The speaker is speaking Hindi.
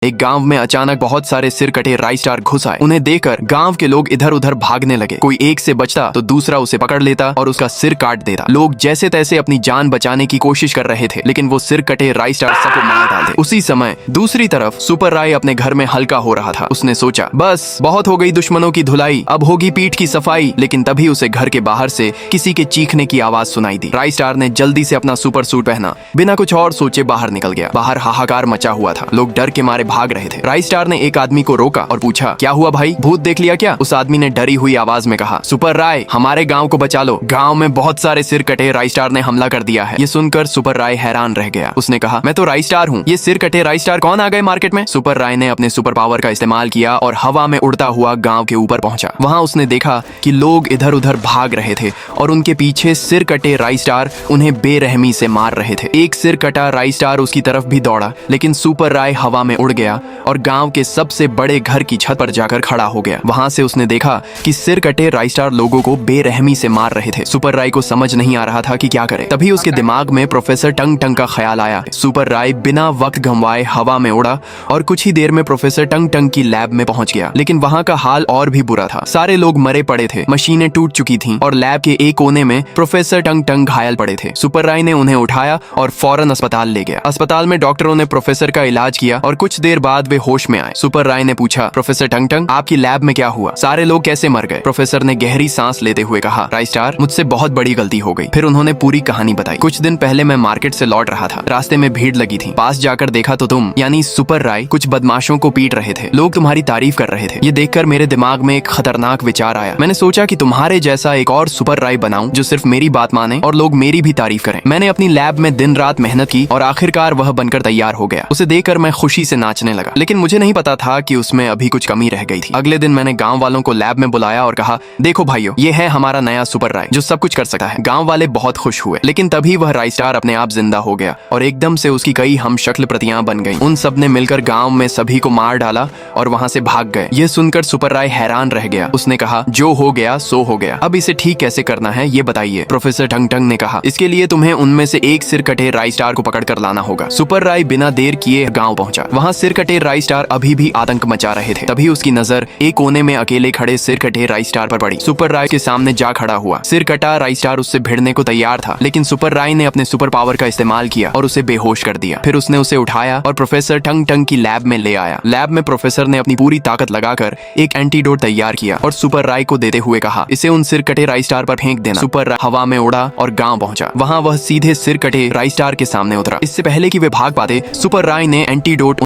एक गांव में अचानक बहुत सारे सिर कटे राइस स्टार घुस आए। उन्हें देखकर गांव के लोग इधर उधर भागने लगे। कोई एक से बचता तो दूसरा उसे पकड़ लेता और उसका सिर काट देता। लोग जैसे तैसे अपनी जान बचाने की कोशिश कर रहे थे, लेकिन वो सिर कटे राइस स्टार सबको मार डालते। उसी समय दूसरी तरफ सुपर राय अपने घर में हल्का हो रहा था। उसने सोचा, बस बहुत हो गई दुश्मनों की धुलाई, अब होगी पीठ की सफाई। लेकिन तभी उसे घर के बाहर से किसी के चीखने की आवाज सुनाई दी। राइस स्टार ने जल्दी से अपना सुपर सूट पहना, बिना कुछ और सोचे बाहर निकल गया। बाहर हाहाकार मचा हुआ था, लोग डर के मारे भाग रहे थे। राइस स्टार ने एक आदमी को रोका और पूछा, क्या हुआ भाई, भूत देख लिया क्या? उस आदमी ने डरी हुई आवाज में कहा, सुपर राय, हमारे गांव को बचा लो, गांव में बहुत सारे सिर कटे राइस स्टार ने हमला कर दिया है। ये सुनकर सुपर राय हैरान रह गया। उसने कहा, मैं तो राइस स्टार हूँ, ये सिर कटे राइस स्टार कौन आ गए मार्केट में? सुपर राय ने अपने सुपर पावर का इस्तेमाल किया और हवा में उड़ता हुआ गांव के ऊपर पहुंचा। वहां उसने देखा कि लोग इधर उधर भाग रहे थे और उनके पीछे सिर कटे राइस स्टार उन्हें बेरहमी से मार रहे थे। एक सिर कटा राइस स्टार उसकी तरफ भी दौड़ा, लेकिन सुपर राय हवा में उड़ गया और गांव के सबसे बड़े घर की छत पर जाकर खड़ा हो गया। वहां से उसने देखा कि सिर कटे राइस स्टार लोगों को बेरहमी से मार रहे थे। सुपर राय को समझ नहीं आ रहा था कि क्या करे। तभी उसके दिमाग में प्रोफेसर टंग टंग का ख्याल आया। सुपर राय बिना वक्त गंवाए हवा में उड़ा और कुछ ही देर में प्रोफेसर टंग टंग की लैब में पहुंच गया। लेकिन वहां का हाल और भी बुरा था। सारे लोग मरे पड़े थे, मशीनें टूट चुकी थीं और लैब के एक कोने में प्रोफेसर टंग टंग घायल पड़े थे। सुपर राय ने उन्हें उठाया और फौरन अस्पताल ले गया। अस्पताल में डॉक्टरों ने प्रोफेसर का इलाज किया और कुछ देर बाद वे होश में आए। सुपर राय ने पूछा, प्रोफेसर टंग टंग, आपकी लैब में क्या हुआ? सारे लोग कैसे मर गए? प्रोफेसर ने गहरी सांस लेते हुए कहा, राइस स्टार, मुझसे बहुत बड़ी गलती हो गई। फिर उन्होंने पूरी कहानी बताई। कुछ दिन पहले मैं मार्केट से लौट रहा था, रास्ते में भीड़ लगी थी। पास जाकर देखा तो तुम यानी सुपर राय कुछ बदमाशों को पीट रहे थे। लोग तुम्हारी तारीफ कर रहे थे। ये देखकर मेरे दिमाग में एक खतरनाक विचार आया। मैंने सोचा कि तुम्हारे जैसा एक और सुपर राय बनाऊं जो सिर्फ मेरी बात माने और लोग मेरी भी तारीफ करें। मैंने अपनी लैब में दिन रात मेहनत की और आखिरकार वह बनकर तैयार हो गया। उसे देखकर मैं खुशी से नाचने लगा, लेकिन मुझे नहीं पता था कि उसमें अभी कुछ कमी रह गई थी। अगले दिन मैंने गांव वालों को लैब में बुलाया और कहा, देखो भाइयों, ये है हमारा नया सुपर राय जो सब कुछ कर सकता है। गांव वाले बहुत खुश हुए, लेकिन तभी वह राइस स्टार अपने आप जिंदा हो गया और एकदम से उसकी कई हम शक्ल प्रतियां बन गईं। उन सब ने मिलकर गांव में सभी को मार डाला और वहां से भाग गए। यह सुनकर सुपर राय हैरान रह गया। उसने कहा, जो हो गया सो हो गया, अब इसे ठीक कैसे करना है ये बताइए। प्रोफेसर टंग टंग ने कहा, इसके लिए तुम्हें उनमें से एक सिर कटे राइस स्टार को पकड़ कर लाना होगा। सुपर राय बिना देर किए गाँव पहुंचा। वहाँ सिर कटे राइस स्टार अभी भी आतंक मचा रहे थे। तभी उसकी नजर एक कोने में अकेले खड़े सिर कटे राइस स्टार पर पड़ी। सुपर राय के सामने जा खड़ा हुआ। सिर कटा राइस स्टार उससे भिड़ने को तैयार था, लेकिन सुपर राय ने अपने सुपर पावर का इस्तेमाल किया और उसे बेहोश कर दिया। फिर उसने उसे उठाया और प्रोफेसर टंग टंग की लैब में ले आया। लैब में प्रोफेसर ने अपनी पूरी ताकत लगाकर एक एंटीडोट तैयार किया और सुपर राय को देते हुए कहा, इसे उन सिर कटे राइस स्टार पर फेंक देना। सुपर राय हवा में उड़ा और गांव पहुंचा। वहां वह सीधे सिर कटे राइस स्टार के सामने उतरा। इससे पहले कि वे भाग पाते, सुपर राय ने एंटीडोट